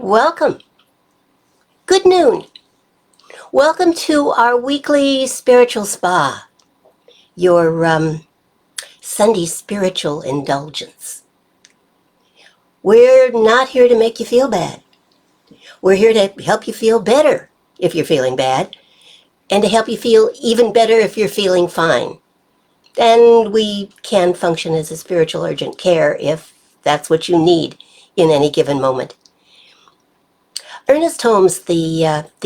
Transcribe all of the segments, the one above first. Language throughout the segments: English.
Welcome. Good noon. Welcome to our weekly spiritual spa, your Sunday spiritual indulgence. We're not here to make you feel bad. We're here to help you feel better if you're feeling bad, and to help you feel even better if you're feeling fine. And we can function as a spiritual urgent care if that's what you need in any given moment. Ernest Holmes, the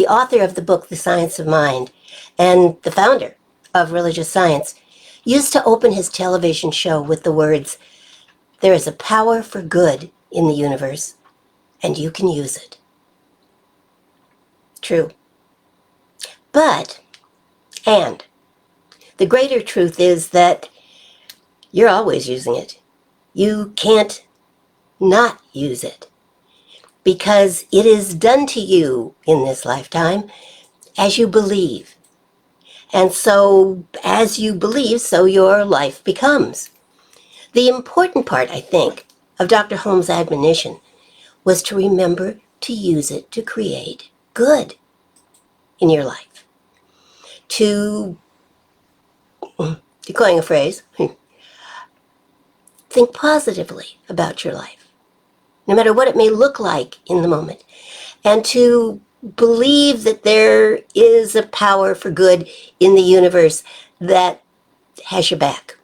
author of the book The Science of Mind and the founder of religious science, used to open his television show with the words, "There is a power for good in the universe, and you can use it." True. And the greater truth is that you're always using it. You can't not use it, because it is done to you in this lifetime as you believe. And so, as you believe, so your life becomes. The important part, I think, of Dr. Holmes' admonition was to remember to use it to create good in your life. To coin a phrase, think positively about your life, no matter what it may look like in the moment, and to believe that there is a power for good in the universe that has your back.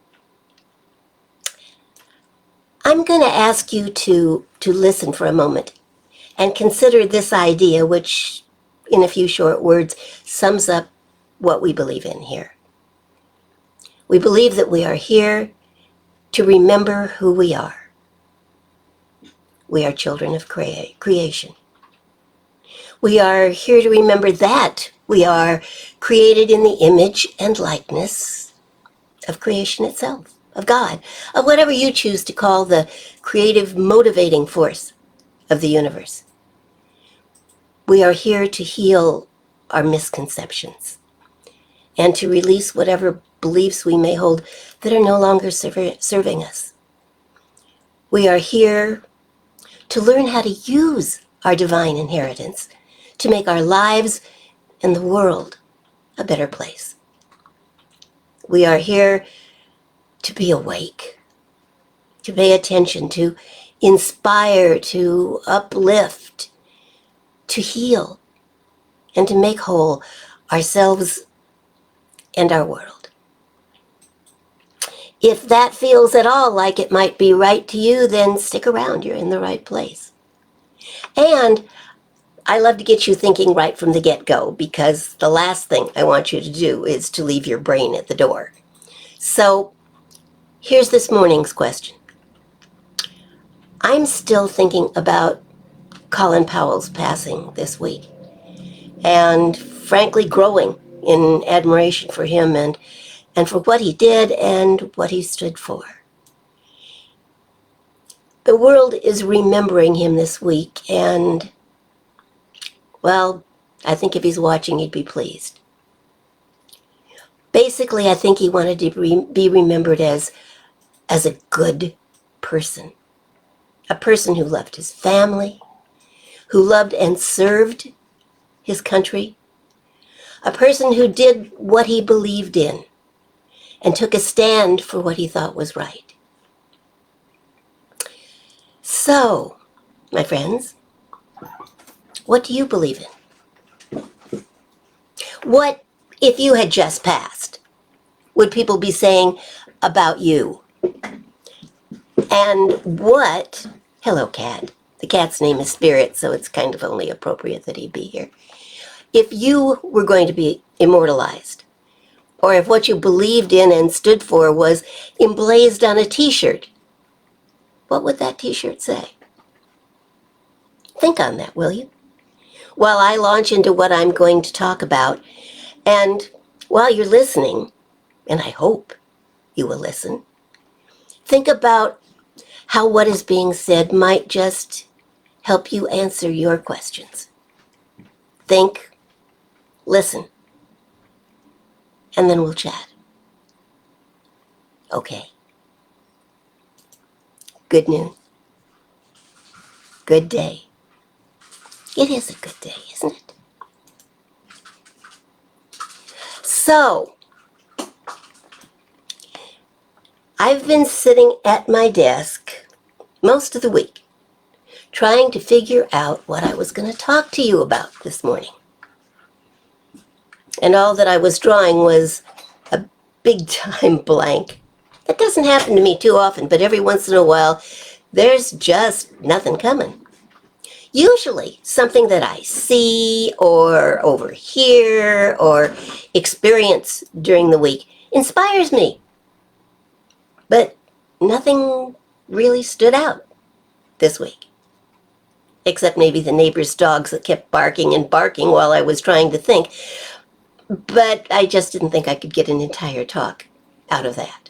I'm going to ask you to listen for a moment and consider this idea, which in a few short words sums up what we believe in here. We believe that we are here to remember who we are. We are children of creation. We are here to remember that we are created in the image and likeness of creation itself, of God, of whatever you choose to call the creative motivating force of the universe. We are here to heal our misconceptions and to release whatever beliefs we may hold that are no longer serving us. We are here to learn how to use our divine inheritance to make our lives and the world a better place. We are here to be awake, to pay attention, to inspire, to uplift, to heal, and to make whole ourselves and our world. If that feels at all like it might be right to you, then stick around. You're in the right place. And I love to get you thinking right from the get-go, because the last thing I want you to do is to leave your brain at the door. So here's this morning's question. I'm still thinking about Colin Powell's passing this week, and frankly growing in admiration for him and for what he did and what he stood for. The world is remembering him this week, and, well, I think if he's watching, he'd be pleased. Basically, I think he wanted to be remembered as a good person, a person who loved his family, who loved and served his country, a person who did what he believed in and took a stand for what he thought was right. So, my friends, what do you believe in? What, if you had just passed, would people be saying about you? And what, hello cat, the cat's name is Spirit, so it's kind of only appropriate that he be here. If you were going to be immortalized, or if what you believed in and stood for was emblazed on a t-shirt, what would that t-shirt say? Think on that, will you? While I launch into what I'm going to talk about, and while you're listening, and I hope you will listen, think about how what is being said might just help you answer your questions. Think, listen, and then we'll chat. Okay. Good noon. Good day. It is a good day, isn't it? So, I've been sitting at my desk most of the week trying to figure out what I was going to talk to you about this morning. And all that I was drawing was a big-time blank. That doesn't happen to me too often, but every once in a while, there's just nothing coming. Usually something that I see or overhear or experience during the week inspires me. But nothing really stood out this week. Except maybe the neighbor's dogs that kept barking and barking while I was trying to think. But I just didn't think I could get an entire talk out of that.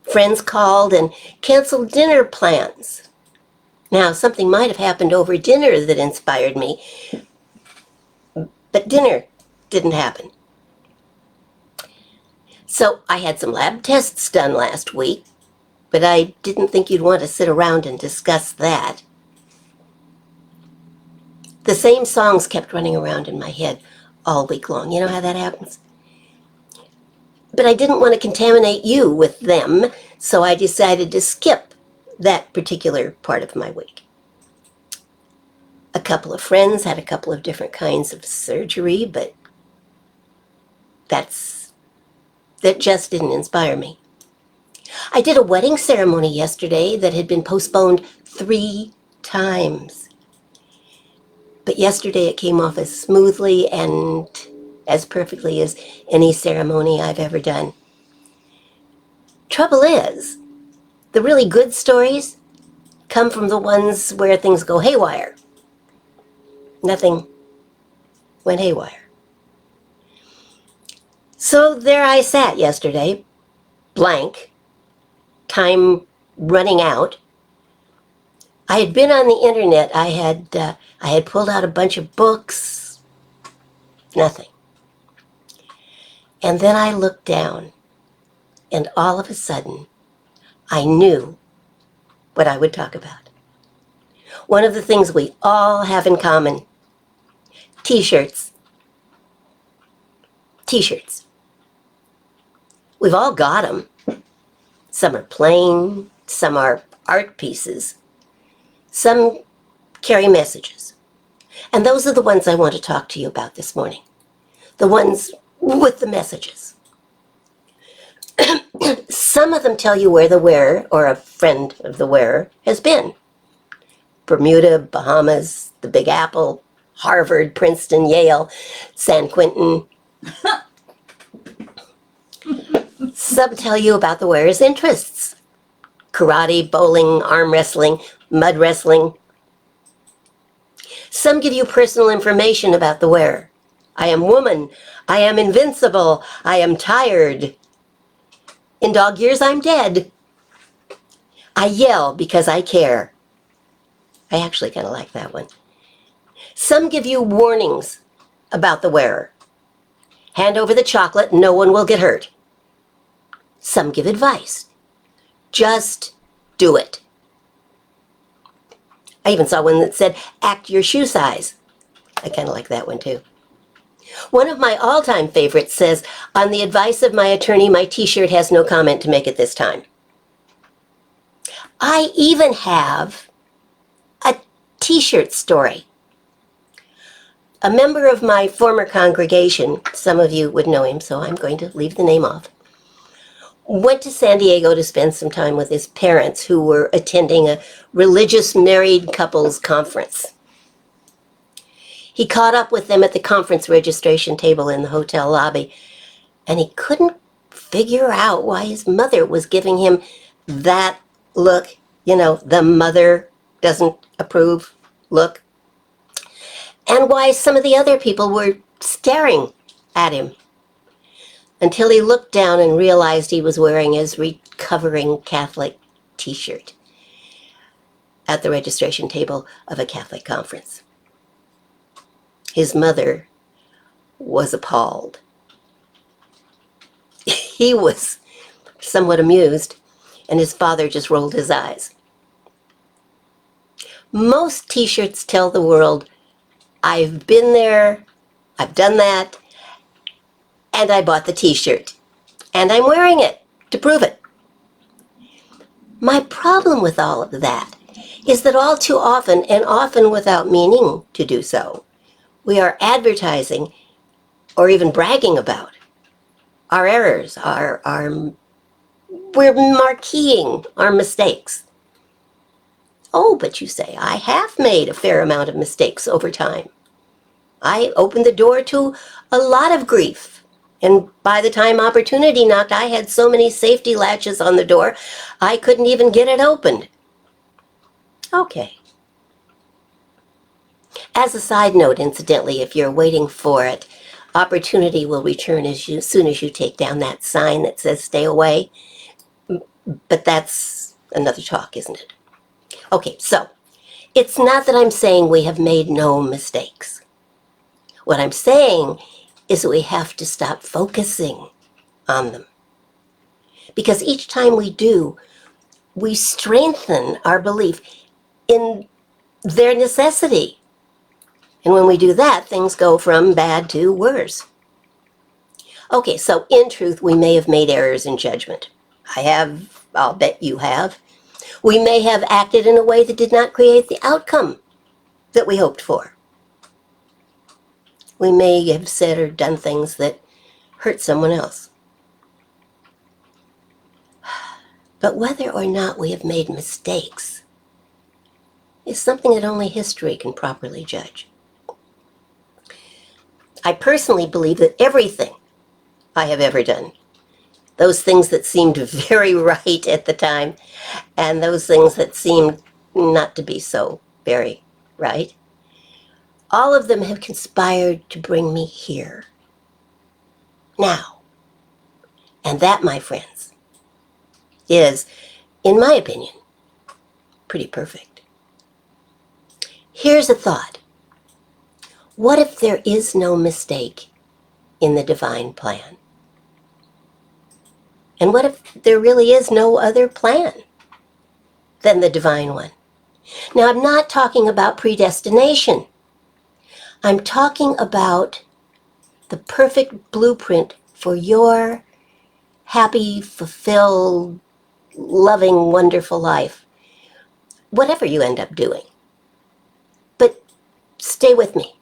Friends called and canceled dinner plans. Now, something might have happened over dinner that inspired me, but dinner didn't happen. So I had some lab tests done last week, but I didn't think you'd want to sit around and discuss that. The same songs kept running around in my head all week long. You know how that happens? But I didn't want to contaminate you with them, so I decided to skip that particular part of my week. A couple of friends had a couple of different kinds of surgery, but that just didn't inspire me. I did a wedding ceremony yesterday that had been postponed 3 times. But yesterday it came off as smoothly and as perfectly as any ceremony I've ever done. Trouble is, the really good stories come from the ones where things go haywire. Nothing went haywire. So there I sat yesterday, blank, time running out. I had been on the internet. I had pulled out a bunch of books. Nothing. And then I looked down, and all of a sudden, I knew what I would talk about. One of the things we all have in common: T-shirts. T-shirts. We've all got them. Some are plain, some are art pieces. Some carry messages. And those are the ones I want to talk to you about this morning. The ones with the messages. Some of them tell you where the wearer, or a friend of the wearer, has been. Bermuda, Bahamas, the Big Apple, Harvard, Princeton, Yale, San Quentin. Some tell you about the wearer's interests. Karate, bowling, arm wrestling, mud wrestling. Some give you personal information about the wearer. I am woman. I am invincible. I am tired. In dog years, I'm dead. I yell because I care. I actually kind of like that one. Some give you warnings about the wearer. Hand over the chocolate, no one will get hurt. Some give advice. Just do it. I even saw one that said, act your shoe size. I kind of like that one too. One of my all-time favorites says, on the advice of my attorney, my T-shirt has no comment to make at this time. I even have a T-shirt story. A member of my former congregation, some of you would know him, so I'm going to leave the name off, went to San Diego to spend some time with his parents who were attending a religious married couples conference. He caught up with them at the conference registration table in the hotel lobby, and he couldn't figure out why his mother was giving him that look, the mother doesn't approve look, and why some of the other people were staring at him, until he looked down and realized he was wearing his recovering Catholic T-shirt at the registration table of a Catholic conference. His mother was appalled. He was somewhat amused, and his father just rolled his eyes. Most t-shirts tell the world, I've been there, I've done that, and I bought the t-shirt. And I'm wearing it to prove it. My problem with all of that is that all too often, and often without meaning to do so, we are advertising or even bragging about our errors, we're marqueeing our mistakes. Oh, but you say, I have made a fair amount of mistakes over time. I opened the door to a lot of grief. And by the time opportunity knocked, I had so many safety latches on the door, I couldn't even get it opened. Okay. As a side note, incidentally, if you're waiting for it, opportunity will return as soon as you take down that sign that says stay away. But that's another talk, isn't it? Okay, so it's not that I'm saying we have made no mistakes. What I'm saying is that we have to stop focusing on them. Because each time we do, we strengthen our belief in their necessity. And when we do that, things go from bad to worse. Okay, so in truth, we may have made errors in judgment. I have, I'll bet you have. We may have acted in a way that did not create the outcome that we hoped for. We may have said or done things that hurt someone else. But whether or not we have made mistakes is something that only history can properly judge. I personally believe that everything I have ever done, those things that seemed very right at the time, and those things that seemed not to be so very right, all of them have conspired to bring me here. Now. And that, my friends, is, in my opinion, pretty perfect. Here's a thought. What if there is no mistake in the divine plan? And what if there really is no other plan than the divine one? Now, I'm not talking about predestination. I'm talking about the perfect blueprint for your happy, fulfilled, loving, wonderful life, whatever you end up doing. But stay with me.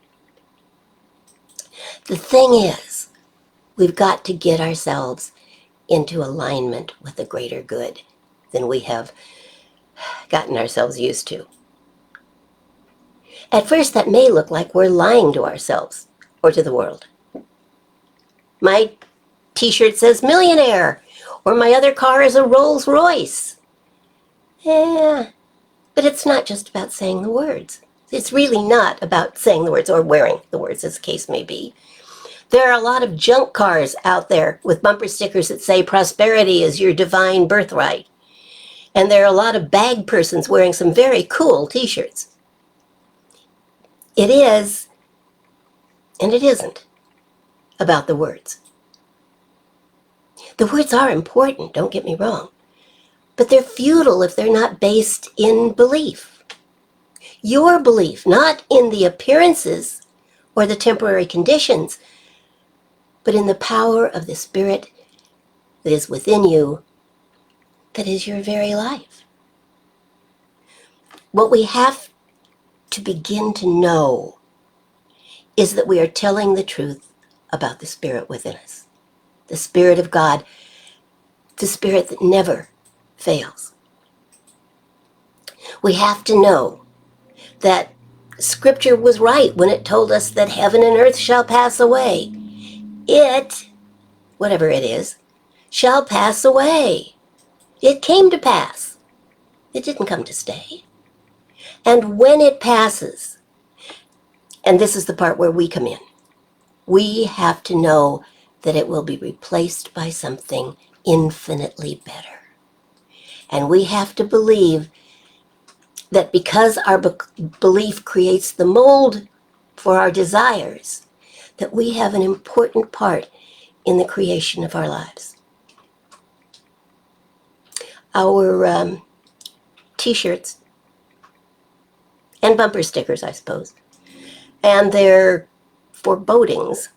The thing is, we've got to get ourselves into alignment with a greater good than we have gotten ourselves used to. At first, that may look like we're lying to ourselves or to the world. My t-shirt says millionaire, or my other car is a Rolls Royce. Yeah, but it's not just about saying the words. It's really not about saying the words or wearing the words, as the case may be. There are a lot of junk cars out there with bumper stickers that say prosperity is your divine birthright. And there are a lot of bag persons wearing some very cool t-shirts. It is, and it isn't, about the words. The words are important, don't get me wrong, but they're futile if they're not based in belief. Your belief, not in the appearances or the temporary conditions, but in the power of the Spirit that is within you, that is your very life. What we have to begin to know is that we are telling the truth about the Spirit within us, the Spirit of God, the Spirit that never fails. We have to know that Scripture was right when it told us that heaven and earth shall pass away. It, whatever it is, shall pass away. It came to pass. It didn't come to stay. And when it passes, and this is the part where we come in, we have to know that it will be replaced by something infinitely better. And we have to believe that because our belief creates the mold for our desires, that we have an important part in the creation of our lives. Our t-shirts and bumper stickers, I suppose. And their forebodings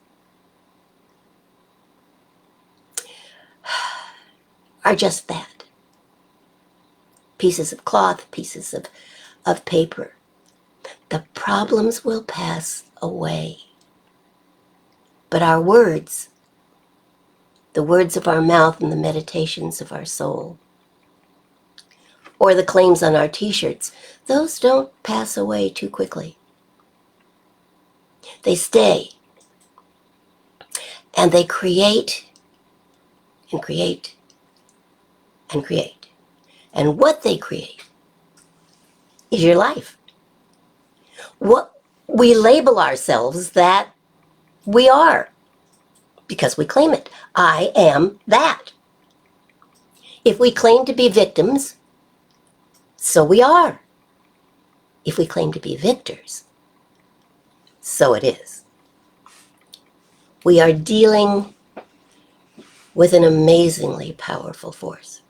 are just that. Pieces of cloth, pieces of paper. The problems will pass away. But our words, the words of our mouth and the meditations of our soul, or the claims on our t-shirts, those don't pass away too quickly. They stay. And they create and create and create. And what they create is your life. What we label ourselves that we are, because we claim it. I am that. If we claim to be victims, so we are. If we claim to be victors, so it is. We are dealing with an amazingly powerful force.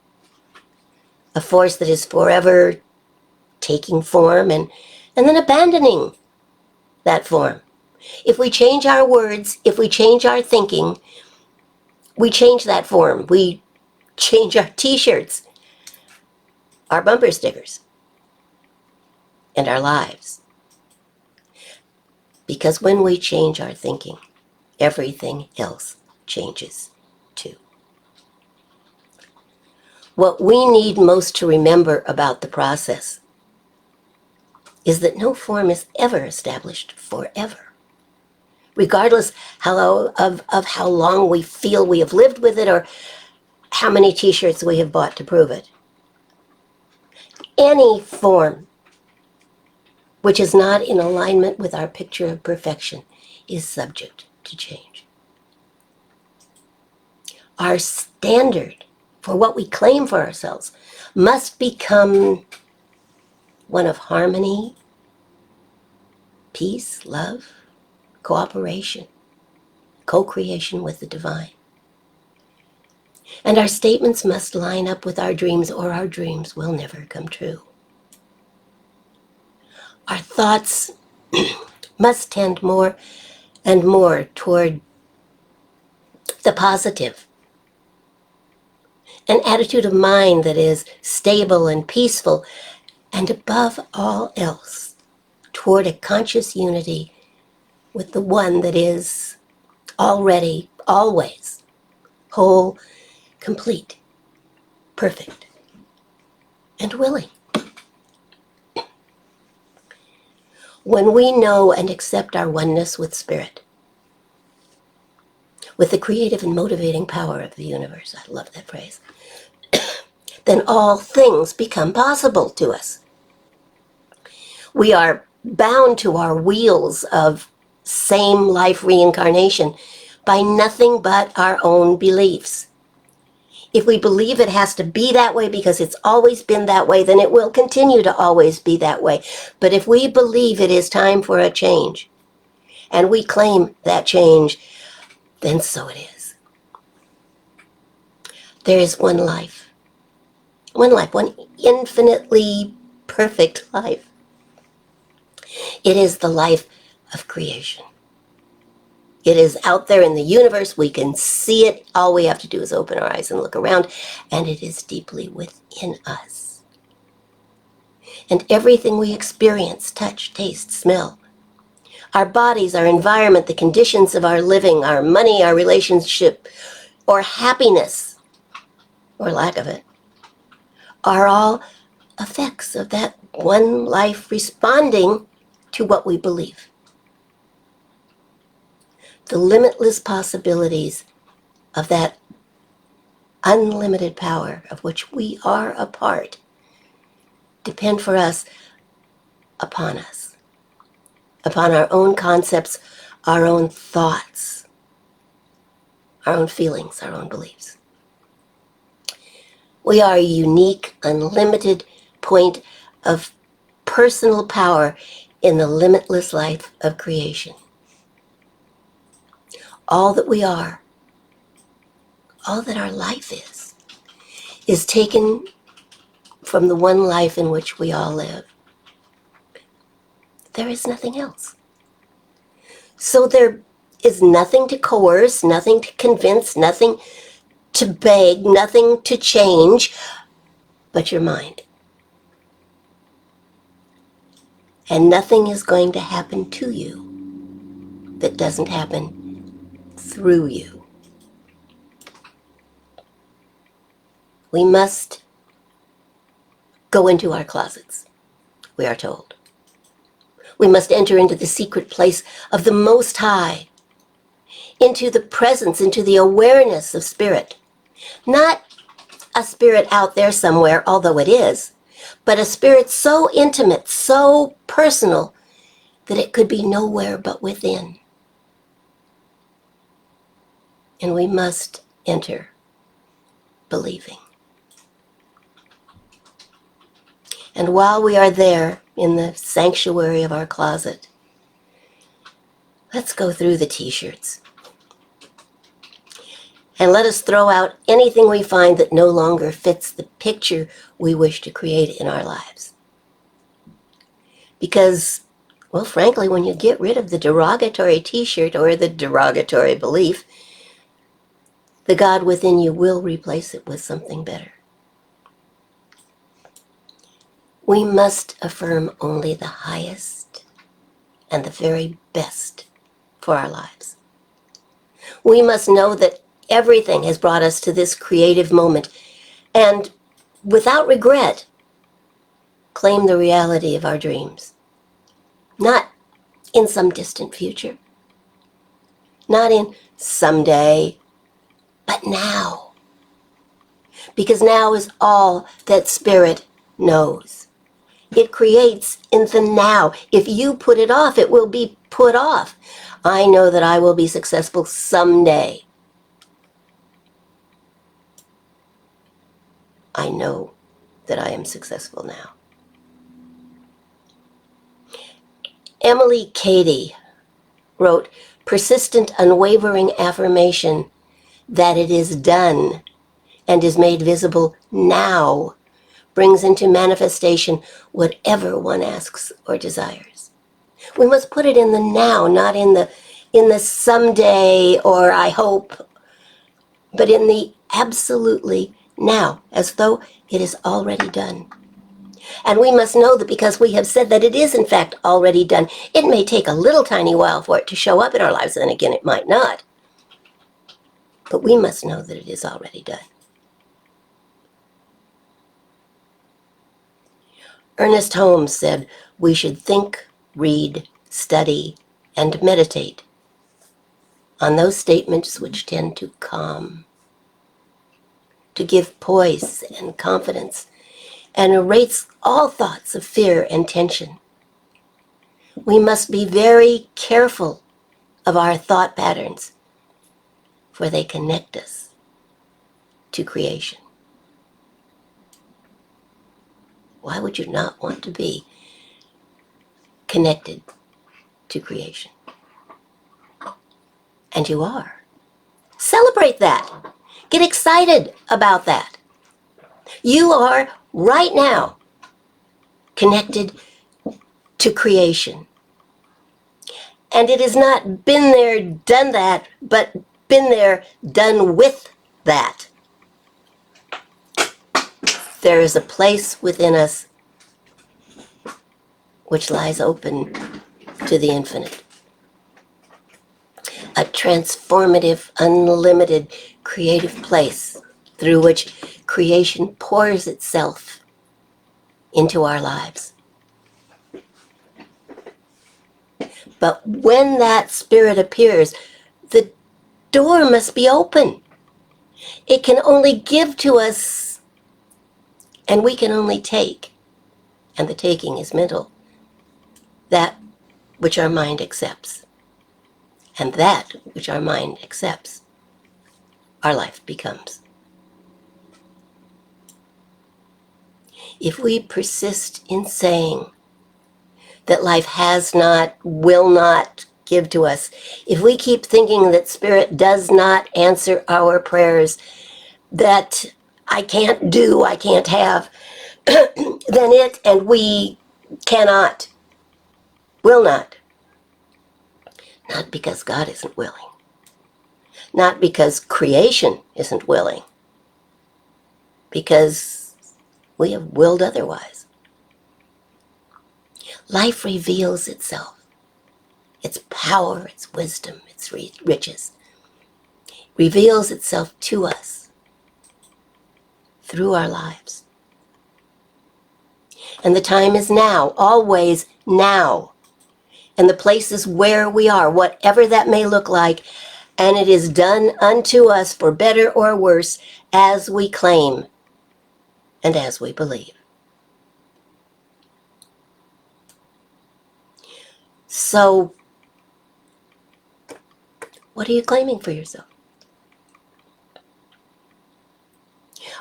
A force that is forever taking form and then abandoning that form. If we change our words, if we change our thinking, we change that form. We change our t-shirts, our bumper stickers, and our lives. Because when we change our thinking, everything else changes too. What we need most to remember about the process is that no form is ever established forever. Regardless of how long we feel we have lived with it or how many t-shirts we have bought to prove it. Any form which is not in alignment with our picture of perfection is subject to change. Our standard for what we claim for ourselves must become one of harmony, peace, love, cooperation, co-creation with the divine. And our statements must line up with our dreams, or our dreams will never come true. Our thoughts must tend more and more toward the positive. An attitude of mind that is stable and peaceful, and above all else, toward a conscious unity with the one that is already, always, whole, complete, perfect, and willing. When we know and accept our oneness with Spirit, with the creative and motivating power of the universe, I love that phrase, then all things become possible to us. We are bound to our wheels of same life reincarnation by nothing but our own beliefs. If we believe it has to be that way because it's always been that way, then it will continue to always be that way. But if we believe it is time for a change, and we claim that change, then so it is. There is one life, one infinitely perfect life. It is the life of creation. It is out there in the universe. We can see it. All we have to do is open our eyes and look around, and it is deeply within us. And everything we experience, touch, taste, smell, our bodies, our environment, the conditions of our living, our money, our relationship, or happiness, or lack of it, are all effects of that one life responding to what we believe. The limitless possibilities of that unlimited power of which we are a part depend for us, upon our own concepts, our own thoughts, our own feelings, our own beliefs. We are a unique, unlimited point of personal power in the limitless life of creation. All that we are, all that our life is taken from the one life in which we all live. There is nothing else. So there is nothing to coerce, nothing to convince, nothing to beg, nothing to change, but your mind. And nothing is going to happen to you that doesn't happen through you. We must go into our closets, we are told. We must enter into the secret place of the Most High, into the presence, into the awareness of spirit. Not a spirit out there somewhere, although it is, but a spirit so intimate, so personal, that it could be nowhere but within. And we must enter believing. And while we are there in the sanctuary of our closet, let's go through the t-shirts. And let us throw out anything we find that no longer fits the picture we wish to create in our lives. Because, well, frankly, when you get rid of the derogatory t-shirt or the derogatory belief, the God within you will replace it with something better. We must affirm only the highest and the very best for our lives. We must know that everything has brought us to this creative moment, and without regret, claim the reality of our dreams. Not in some distant future, not in someday, but now. Because now is all that spirit knows. It creates in the now. If you put it off, it will be put off. I know that I will be successful someday. I know that I am successful now. Emily Cady wrote, persistent, unwavering affirmation that it is done and is made visible now brings into manifestation whatever one asks or desires. We must put it in the now, not in the someday or I hope, but in the absolutely now, as though it is already done. And we must know that because we have said that it is in fact already done, it may take a little tiny while for it to show up in our lives, and again it might not. But we must know that it is already done. Ernest Holmes said we should think, read, study, and meditate on those statements which tend to calm, to give poise and confidence, and erase all thoughts of fear and tension. We must be very careful of our thought patterns, for they connect us to creation. Why would you not want to be connected to creation? And you are. Celebrate that. Get excited about that. You are right now connected to creation. And it has not been there, done that, but been there, done with that. There is a place within us which lies open to the infinite. A transformative, unlimited, creative place through which creation pours itself into our lives. But when that spirit appears, the door must be open. It can only give to us, and we can only take, and the taking is mental, that which our mind accepts. And that which our mind accepts, our life becomes. If we persist in saying that life has not, will not give to us, if we keep thinking that spirit does not answer our prayers, that I can't do, I can't have, then it and we cannot Will not. Not because God isn't willing. Not because creation isn't willing. Because we have willed otherwise. Life reveals itself. Its power, its wisdom, its riches. Reveals itself to us through our lives. And the time is now, always now. And the place is where we are, whatever that may look like, and it is done unto us for better or worse as we claim and as we believe. So, what are you claiming for yourself?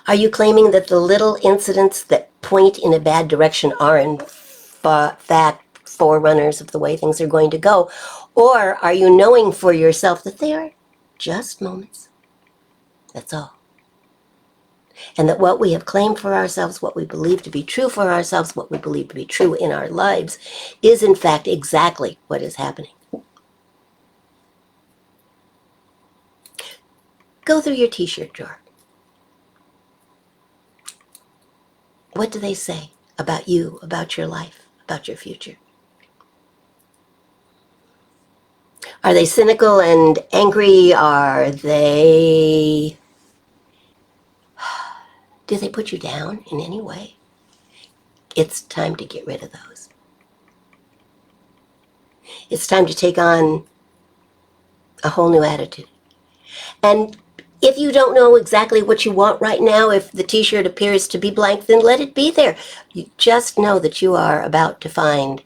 Are you claiming that the little incidents that point in a bad direction are in fact forerunners of the way things are going to go? Or are you knowing for yourself that they are just moments? That's all. And that what we have claimed for ourselves, what we believe to be true for ourselves, what we believe to be true in our lives, is in fact exactly what is happening. Go through your t-shirt drawer. What do they say about you, about your life, about your future? Are they cynical and angry? Do they put you down in any way? It's time to get rid of those. It's time to take on a whole new attitude. And if you don't know exactly what you want right now, if the t-shirt appears to be blank, then let it be there. You just know that you are about to find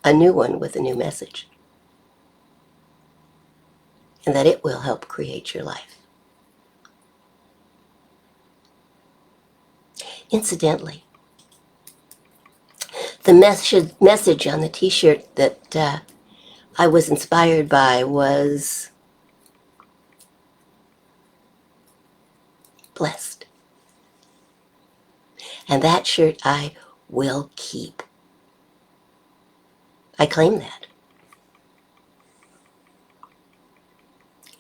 a new one with a new message. And that it will help create your life. Incidentally, the message on the t-shirt that I was inspired by was blessed. And that shirt I will keep. I claim that.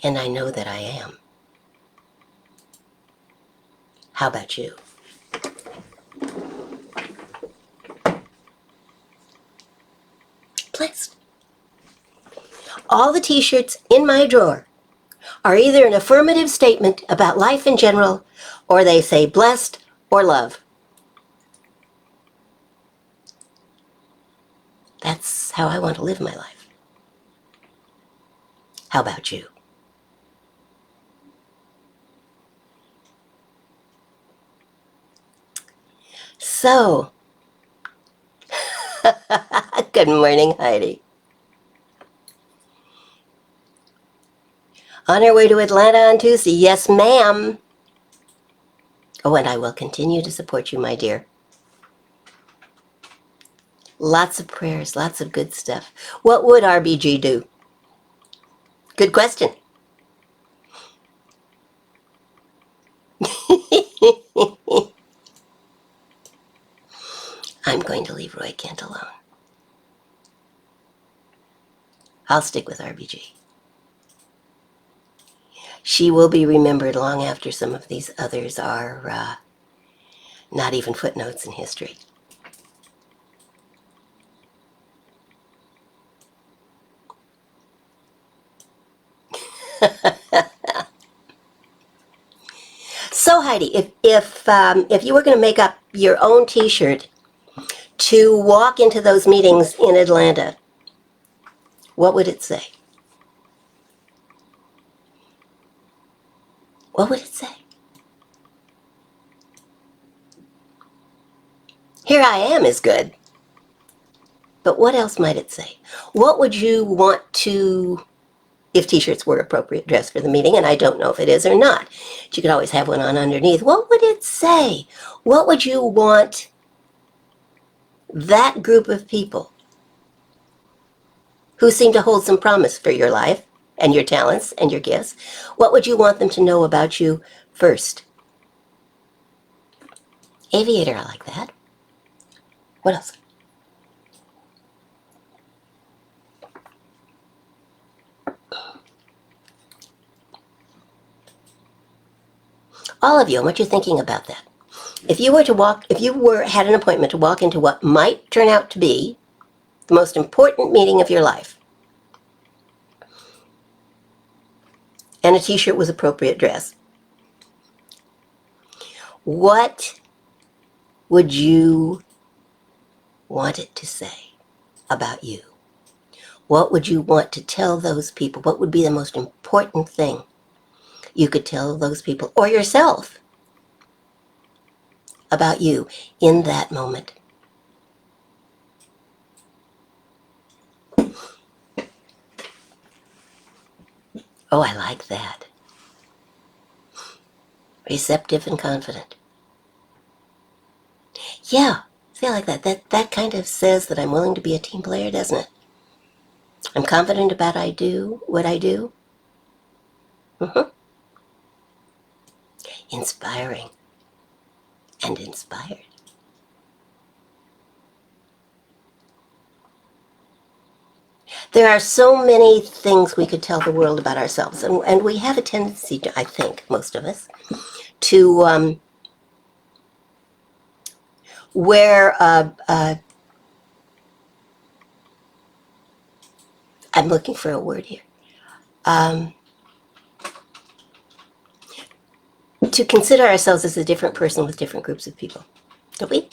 And I know that I am. How about you? Blessed. All the t-shirts in my drawer are either an affirmative statement about life in general, or they say blessed or love. That's how I want to live my life. How about you? So, good morning, Heidi. On our way to Atlanta on Tuesday. Yes, ma'am. Oh, and I will continue to support you, my dear. Lots of prayers, lots of good stuff. What would RBG do? Good question. I'm going to leave Roy Kent alone. I'll stick with RBG. She will be remembered long after some of these others are not even footnotes in history. So Heidi, if you were going to make up your own t-shirt to walk into those meetings in Atlanta, what would it say? What would it say? Here I am is good. But what else might it say? What would you want to, if t-shirts were appropriate dress for the meeting, and I don't know if it is or not, but you could always have one on underneath. What would it say? What would you want that group of people who seem to hold some promise for your life and your talents and your gifts, what would you want them to know about you first? Aviator, I like that. What else? All of you, I want you thinking about that. If you had an appointment to walk into what might turn out to be the most important meeting of your life, and a t-shirt was appropriate dress, what would you want it to say about you? What would you want to tell those people? What would be the most important thing you could tell those people or yourself about you in that moment? Oh, I like that. Receptive and confident. Yeah, see, I like that. That kind of says that I'm willing to be a team player, doesn't it? I'm confident about what I do. Mm-hmm. Inspiring and inspired. There are so many things we could tell the world about ourselves, and we have a tendency to, I think, most of us, to wear I'm looking for a word here. To consider ourselves as a different person with different groups of people, don't we?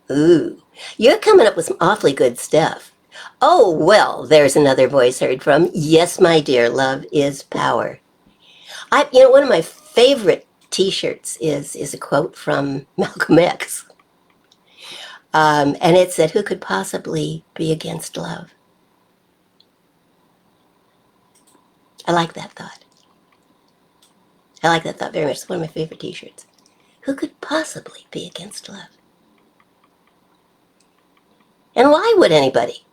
Ooh, you're coming up with some awfully good stuff. Oh, well, there's another voice heard from. Yes, my dear, love is power. One of my favorite T-shirts is a quote from Malcolm X, and it said, "Who could possibly be against love?" I like that thought. I like that thought very much. It's one of my favorite T-shirts. Who could possibly be against love? And why would anybody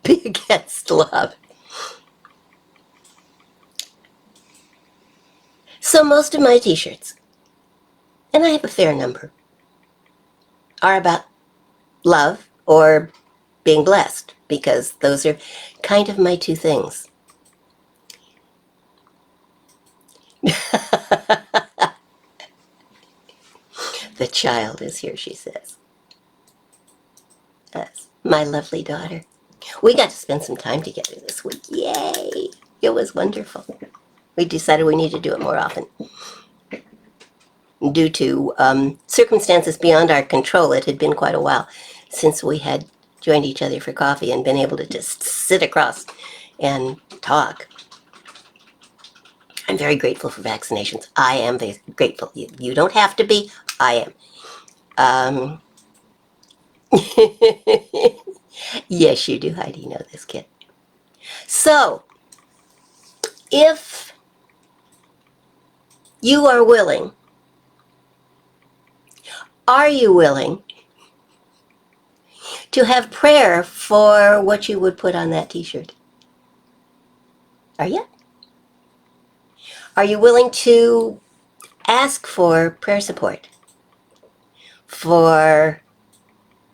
be against love? So most of my T-shirts, and I have a fair number, are about love or being blessed, because those are kind of my two things. The child is here, she says. That's my lovely daughter. We got to spend some time together this week. Yay! It was wonderful. We decided we need to do it more often. Due to circumstances beyond our control, it had been quite a while since we had joined each other for coffee and been able to just sit across and talk. I'm very grateful for vaccinations. I am very grateful. You don't have to be. I am. Yes, you do, Heidi. You know this, kid. So, if you are willing, are you willing to have prayer for what you would put on that T-shirt? Are you? Are you willing to ask for prayer support? For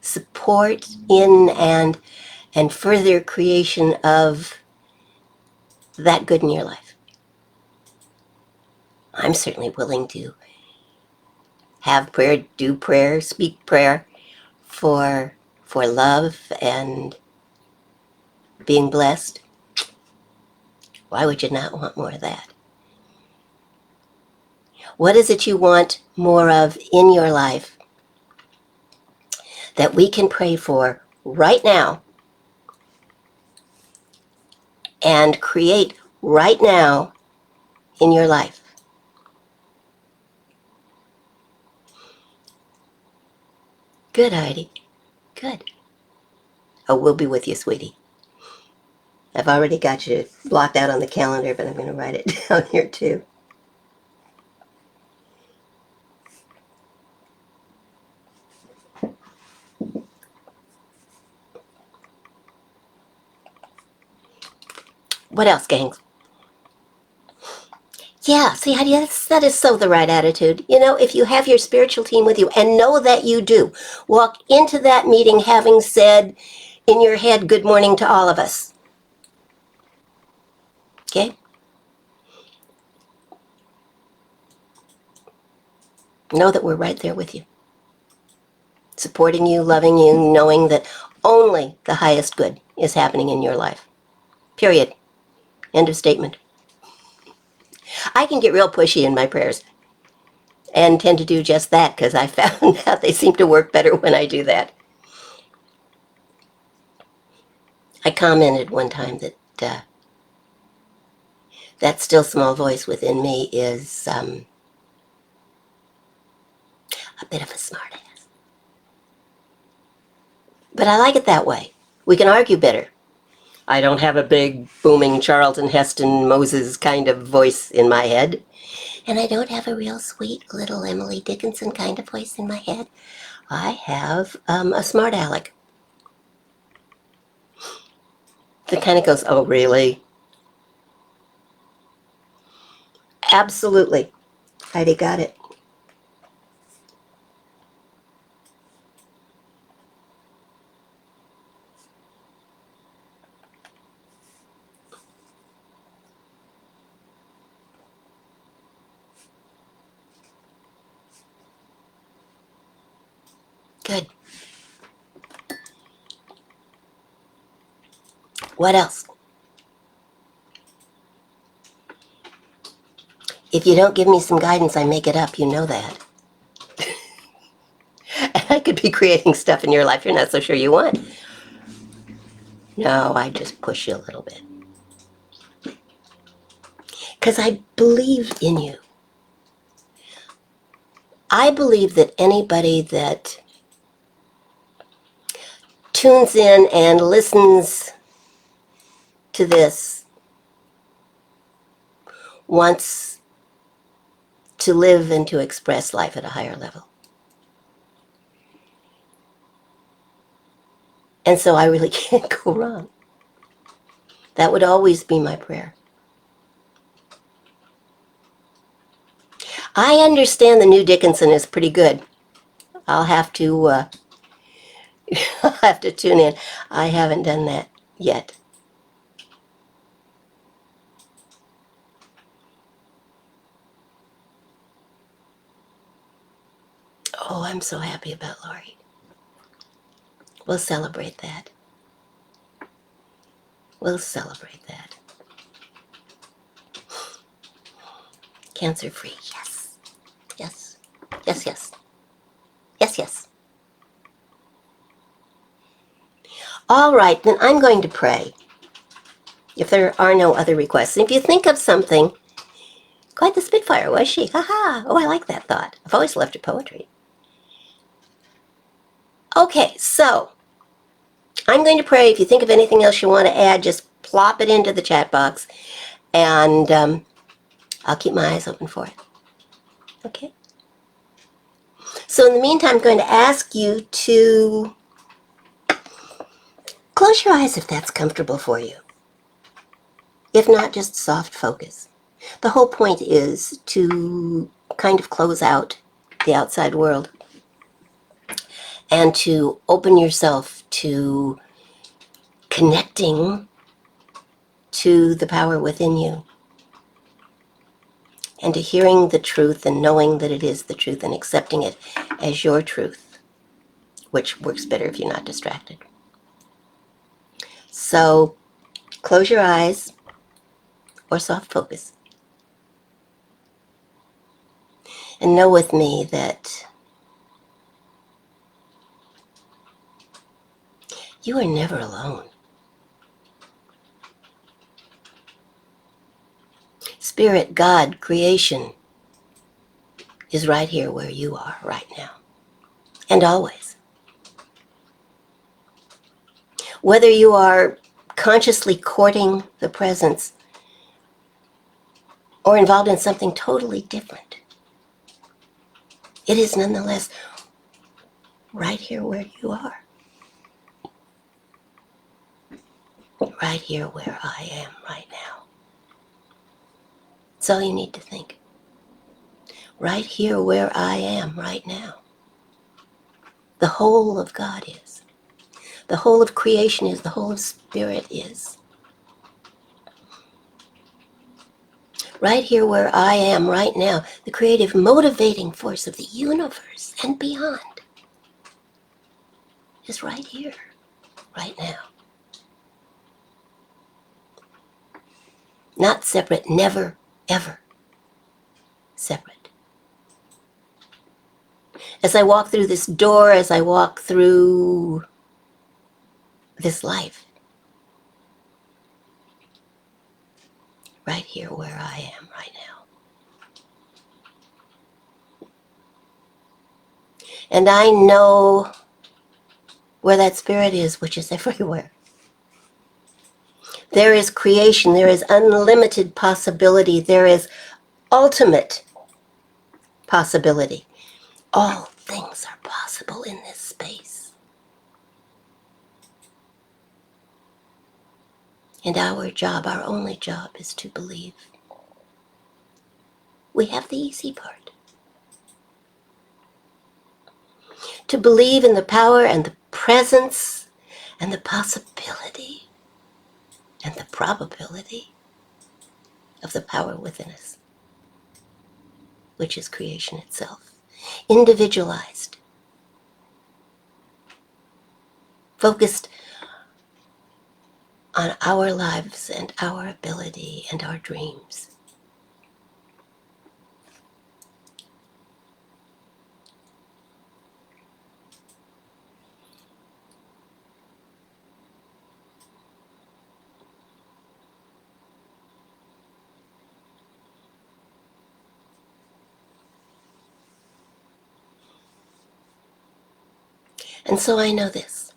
support in and further creation of that good in your life? I'm certainly willing to have prayer, do prayer, speak prayer for love and being blessed. Why would you not want more of that? What is it you want more of in your life that we can pray for right now and create right now in your life? Good, Heidi. Good. Oh, we'll be with you, sweetie. I've already got you blocked out on the calendar, but I'm going to write it down here too. What else, gangs? Yeah, see, Heidi, that is so the right attitude. If you have your spiritual team with you, and know that you do, walk into that meeting having said in your head, good morning to all of us. Okay? Know that we're right there with you, supporting you, loving you, knowing that only the highest good is happening in your life. Period. End of statement. I can get real pushy in my prayers and tend to do just that because I found out they seem to work better when I do that. I commented one time that that still small voice within me is a bit of a smartass. But I like it that way. We can argue better. I don't have a big, booming Charlton Heston Moses kind of voice in my head. And I don't have a real sweet little Emily Dickinson kind of voice in my head. I have a smart aleck that kind of goes, oh, really? Absolutely. Heidi got it. Good. What else? If you don't give me some guidance, I make it up. You know that. And I could be creating stuff in your life you're not so sure you want. No, I just push you a little bit. Because I believe in you. I believe that anybody that tunes in and listens to this wants to live and to express life at a higher level. And so I really can't go wrong. That would always be my prayer. I understand the new Dickinson is pretty good. I'll have to I'll have to tune in. I haven't done that yet. Oh, I'm so happy about Lori. We'll celebrate that. We'll celebrate that. Cancer-free, yes. Yes. Yes, yes. Yes, yes. All right, then I'm going to pray. If there are no other requests. And if you think of something, quite the Spitfire, was she? Ha-ha. Oh, I like that thought. I've always loved her poetry. Okay, so I'm going to pray. If you think of anything else you want to add, just plop it into the chat box, and I'll keep my eyes open for it. Okay? So in the meantime, I'm going to ask you to close your eyes if that's comfortable for you. If not, just soft focus. The whole point is to kind of close out the outside world and to open yourself to connecting to the power within you and to hearing the truth and knowing that it is the truth and accepting it as your truth, which works better if you're not distracted. So close your eyes or soft focus and know with me that you are never alone. Spirit, God, creation is right here where you are right now and always. Whether you are consciously courting the presence or involved in something totally different, it is nonetheless right here where you are. Right here where I am right now. That's all you need to think. Right here where I am right now. The whole of God is. The whole of creation is. The whole of spirit is. right here where I am right now, the creative motivating force of the universe and beyond is right here, right now. Not separate, never, ever separate. As I walk through this door, as I walk through this life, right here where I am right now. And I know where that spirit is, which is everywhere. There is creation, there is unlimited possibility, there is ultimate possibility. All things are possible in this space. And our job, our only job, is to believe. We have the easy part. To believe in the power and the presence and the possibility and the probability of the power within us, which is creation itself, individualized, focused on our lives and our ability and our dreams. And so I know this.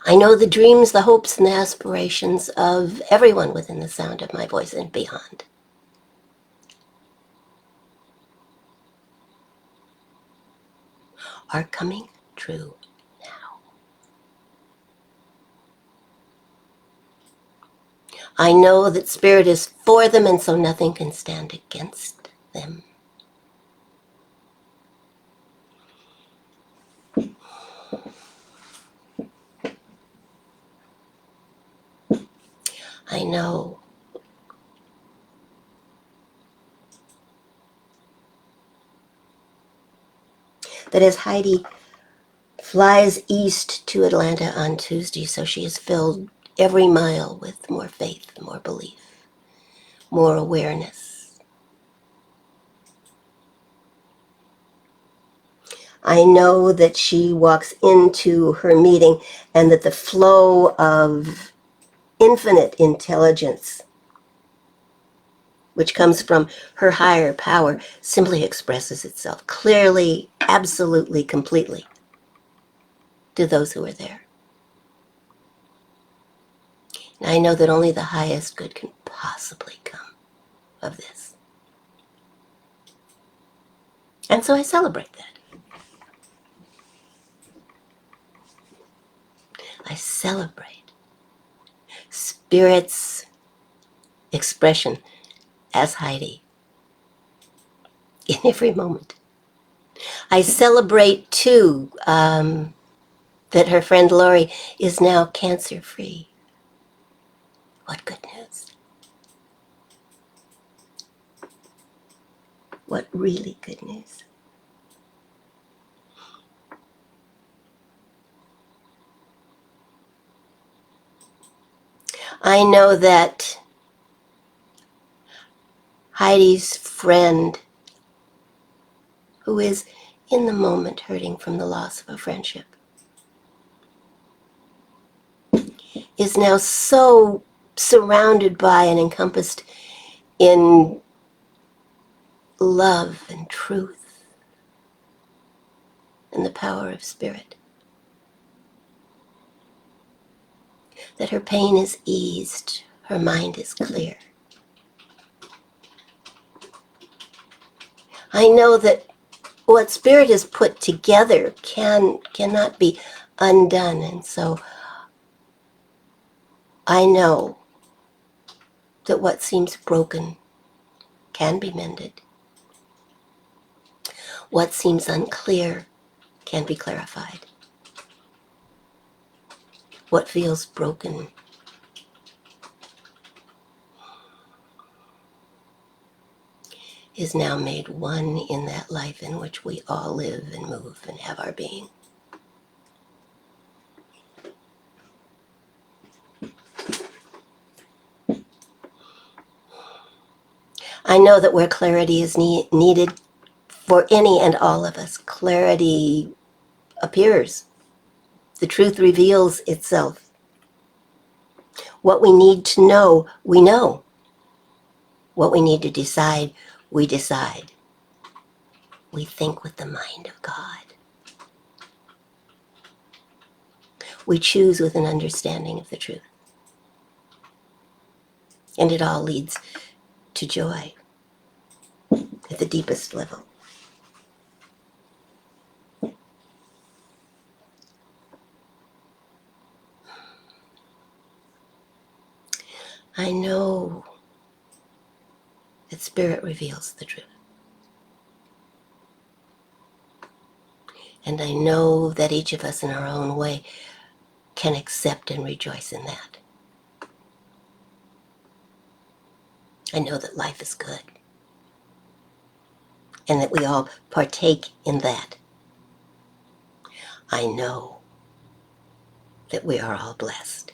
I know the dreams, the hopes, and the aspirations of everyone within the sound of my voice and beyond. Are coming true now. I know that Spirit is for them, and so nothing can stand against them. I know that as Heidi flies east to Atlanta on Tuesday, so she is filled every mile with more faith, more belief, more awareness. I know that she walks into her meeting and that the flow of infinite intelligence, which comes from her higher power, simply expresses itself clearly, absolutely, completely to those who are there. And I know that only the highest good can possibly come of this. And so I celebrate that. I celebrate Spirit's expression as Heidi in every moment. I celebrate, too, that her friend Lori is now cancer-free. What good news. What really good news. I know that Heidi's friend, who is in the moment hurting from the loss of a friendship, is now so surrounded by and encompassed in love and truth and the power of Spirit, that her pain is eased, her mind is clear. I know that what Spirit has put together cannot be undone, and so I know that what seems broken can be mended. What seems unclear can be clarified. What feels broken is now made one in that life in which we all live and move and have our being. I know that where clarity is needed for any and all of us, clarity appears. The truth reveals itself. What we need to know, we know. What we need to decide, we decide. We think with the mind of God. We choose with an understanding of the truth. And it all leads to joy at the deepest level. I know that Spirit reveals the truth. And I know that each of us in our own way can accept and rejoice in that. I know that life is good. And that we all partake in that. I know that we are all blessed.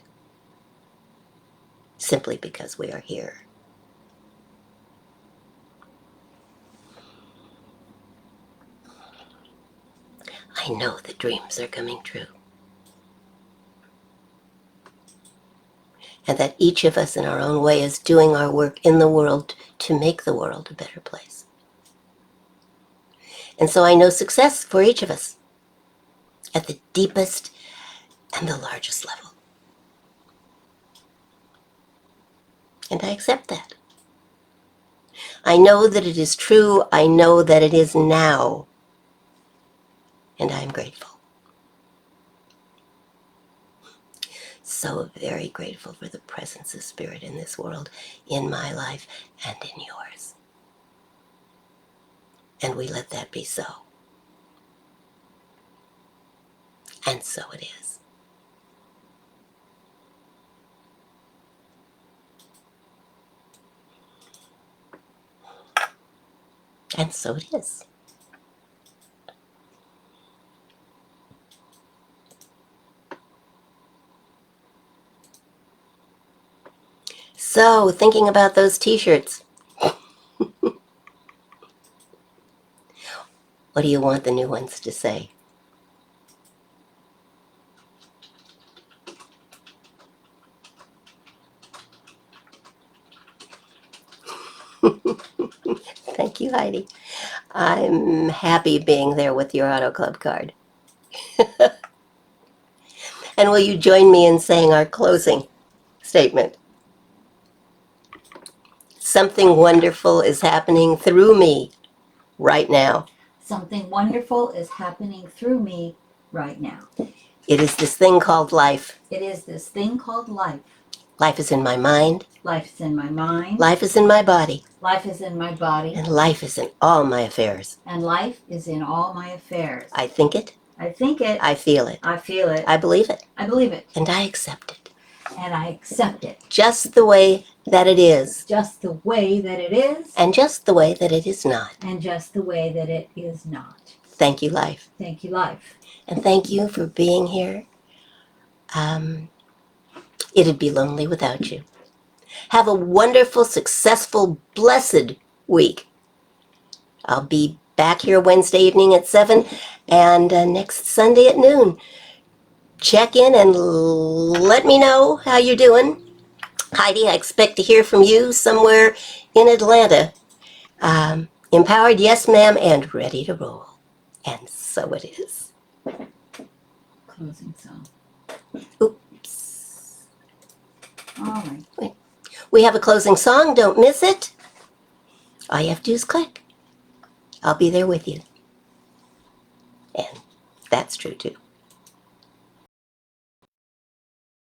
Simply because we are here. I know that dreams are coming true. And that each of us in our own way is doing our work in the world to make the world a better place. And so I know success for each of us at the deepest and the largest level. And I accept that. I know that it is true. I know that it is now. And I'm grateful. So very grateful for the presence of Spirit in this world, in my life, and in yours. And we let that be so. And so it is. And so it is. So, thinking about those t-shirts. What do you want the new ones to say? Thank you, Heidi. I'm happy being there with your Auto Club card. And will you join me in saying our closing statement? Something wonderful is happening through me right now. Something wonderful is happening through me right now. It is this thing called life. It is this thing called life. Life is in my mind. Life is in my mind. Life is in my body. Life is in my body. And life is in all my affairs. And life is in all my affairs. I think it. I think it. I feel it. I feel it. I believe it. I believe it. And I accept it. And I accept it. Just the way that it is. Just the way that it is. And just the way that it is not. And just the way that it is not. Thank you, life. Thank you, life. And thank you for being here. It'd be lonely without you. Have a wonderful, successful, blessed week. I'll be back here Wednesday evening at 7 and next Sunday at noon. Check in and let me know how you're doing. Heidi, I expect to hear from you somewhere in Atlanta. Empowered, yes ma'am, and ready to roll. And so it is. Closing song. Oops. All right. We have a closing song. Don't miss it. All you have to do is click. I'll be there with you. And that's true too.